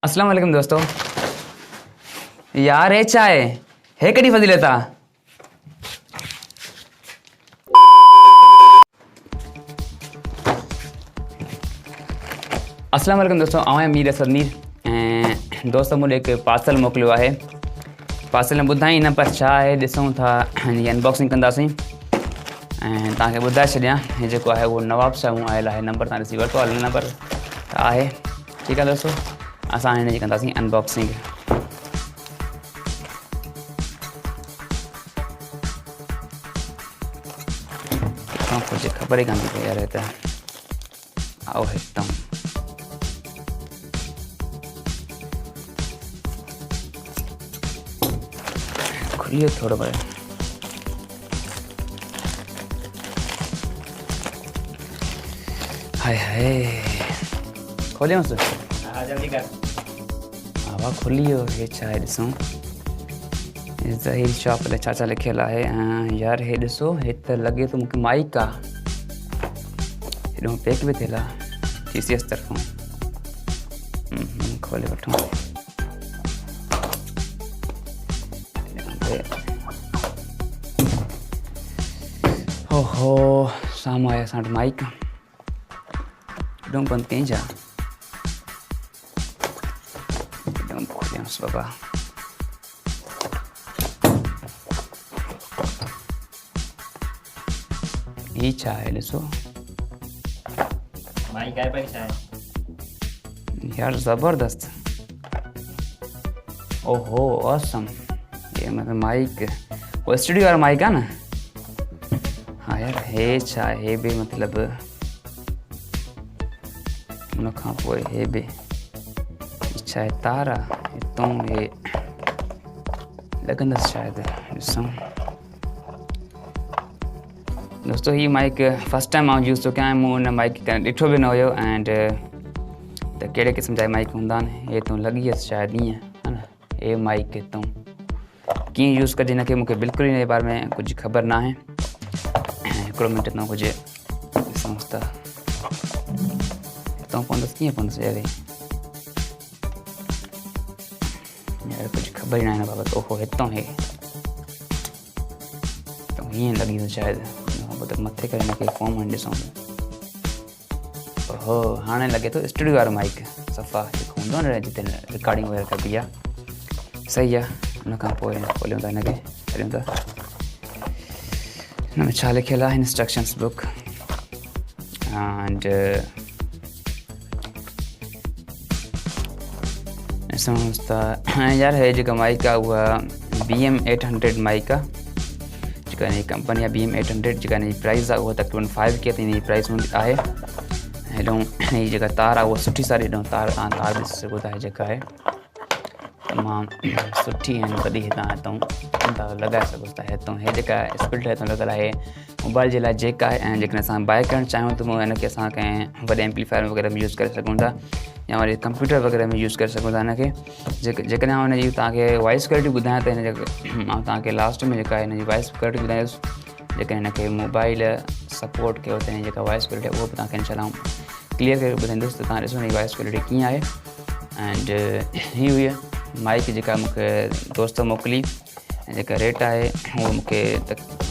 अस्सलाम वालेकुम दोस्तों। यार ये चाय है कड़ी फजीलता। अस्सलाम वालेकुम दोस्तों, आवां मीर असद मीर ऐं दोस्त मुझे एक पार्सल मोकिलियो आहे। पार्सल में ॿुधाई हिन पर छा आहे ॾिसूं था, हिनजी अनबॉक्सिंग कंदासीं ऐं तव्हांखे ॿुधाए छॾियां। हीअ जेको आहे उहो नवाब शाह मूं आयल आहे। नंबर तव्हां ॾिसी वरितो आहे, नंबर आहे। ठीकु आहे दोस्तों, असां हिनजी कंदासीं अनबॉक्सिंग। किथां कुझु ख़बर ई कान थी पई यार। हिते आओ हितां खुलियो थोड़ो भाई। हाय हाय खोलियोसि। हाँ जल्दी कर। हवा खुलियो। हे छा आहे ॾिसूं। ज़हीर शॉप ते छा छा लिखियलु आहे। यार हे ॾिसो, हे त लॻे थो मूंखे माइक आहे। हेॾो पैक बि थियल आहे TCS तरफ़ां। खोले वठूं। ओहो, साम्हूं आहे असां वटि माइक। हेॾो बंदि कई जा। हेॾो खोलियांसि बाबा। ही छा आहे ॾिसो। भाई क्या पैसा है? यार ज़बरदस्त। ओहो ऑसम। ये मतलब माइक वो स्टूडियो वाला माइक है ना। हाँ यार हे छा आहे, हे बि मतिलबु उन खां पोइ हे बि छा आहे तार आहे। हितां हे लॻंदसि शायदि। ॾिसूं दोस्तों, ही माइक फर्स्ट टाइम मां यूज़ थो कयां। मूं हुन माइक खे ॾिठो बि न हुयो एंड त कहिड़े क़िस्म जा माइक हूंदा आहिनि। हे तो लॻी वियसि शायदि ईअं है न। हे माइक हितां कीअं यूज़ कजे हिनखे मूंखे बिल्कुलु हिन जे बारे में कुझु ख़बर न आहे। हिकिड़ो मिंट हितां कुझु ॾिसूंसि था। हितां पवंदसि कीअं पवंदसि यार। यार कुझु ख़बर ई न आहे हिन बाबति। ओहो हितां हे हीअं लॻी थो शायदि। त मथे करे हिनखे फॉर्म में ॾिसूं। ओहो हाणे लॻे थो स्टूडियो वारो माइक सफ़ा जेको हूंदो आहे न, जिते रिकॉर्डिंग वग़ैरह कबी आहे। सही आहे। हुन खां पोइ खोलियूं था हिनखे, छॾियूं था। हिन में छा लिखियलु आहे, इंस्ट्रक्शंस बुक एंड ॾिसूंसि था। यार हे जेका माइक आहे उहा BM800 माइक आहे। जेका हिन जी कंपनी आहे BM800। जेका हिन जी प्राइस आहे उहा तक़रीबन 5K ताईं हिन जी प्राइस हूंदी आहे। हेॾो हिन जी जेका तार आहे उहा सुठी सारी हेॾो तार तव्हां तार ॾिसी सघो था। जेका आहे तमामु सुठी ऐं वॾी तव्हां हितां लॻाए सघो था। हितां हे जेका स्पीड हितां लॻल आहे मोबाइल जे लाइ जेक आहे। ऐं जेकॾहिं असां बाए करणु चाहियूं त हिनखे असां कंहिं वॾे एम्पलीफायर वग़ैरह में यूज़ करे सघूं था, या वरी कंप्यूटर वग़ैरह में यूज़ करे सघूं था हिनखे। जेकॾहिं आउं हिनजी तव्हांखे वॉइस क्वालिटी ॿुधायां त हिन आउं तव्हांखे लास्ट में जेका आहे हिनजी वॉइस क्वालिटी ॿुधायोसि। जेकॾहिं हिनखे मोबाइल सपोर्ट कयो त हिन जी जेका वॉइस क्वालिटी आहे उहो बि तव्हांखे इनशाला क्लियर करे ॿुधाईंदुसि। त तव्हां ॾिसो हिन जी वॉइस क्वालिटी कीअं आहे। एंड ही हुई माइक जेका मूंखे दोस्त मोकिली। ऐं जेका रेट आहे उहो मूंखे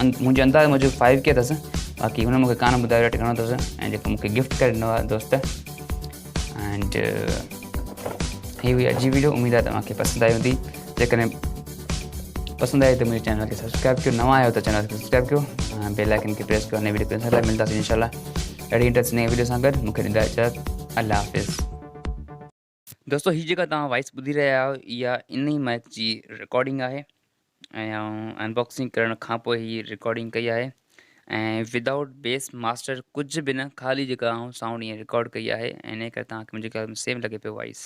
मुंहिंजे अंदाज़ मूजिबि 5K अथसि। बाक़ी हुन मूंखे कान ॿुधायो रेट घणो अथसि। ऐं जेको मूंखे गिफ्ट करे ॾिनो आहे दोस्त। एंड ही हुई अॼु जी वीडियो। उमेदु आहे तव्हांखे पसंदि आई हूंदी। जेकॾहिं पसंदि आई त मुंहिंजे चैनल खे सब्सक्राइब कयो। नवां आहियो त चैनल खे सब्सक्राइब कयो। बेल आइकन खे प्रेस कयो। नई वीडियो ॾिसण लाइ मिलंदासीं इंशाल्लाह अहिड़ी इंट्रेस्टिंग नई वीडियो सां गॾु। मूंखे ॾींदा इजाज़त। अल्लाह हाफ़िज़। दोस्तों, हीअ जेका तव्हां वॉइस ॿुधी रहिया आहियो इहा इन ई माइक जी रिकॉर्डिंग आहे। ऐं अनबॉक्सिंग करण खां पोइ हीअ रिकॉर्डिंग कई आहे। ऐं विदाउट बेस मास्टर कुझु बि न, ख़ाली जेका साउंड ईअं रिकॉर्ड कई आहे। ऐं इन करे तव्हांखे मुंहिंजे ख़्याल में सेम लॻे पियो वॉइस।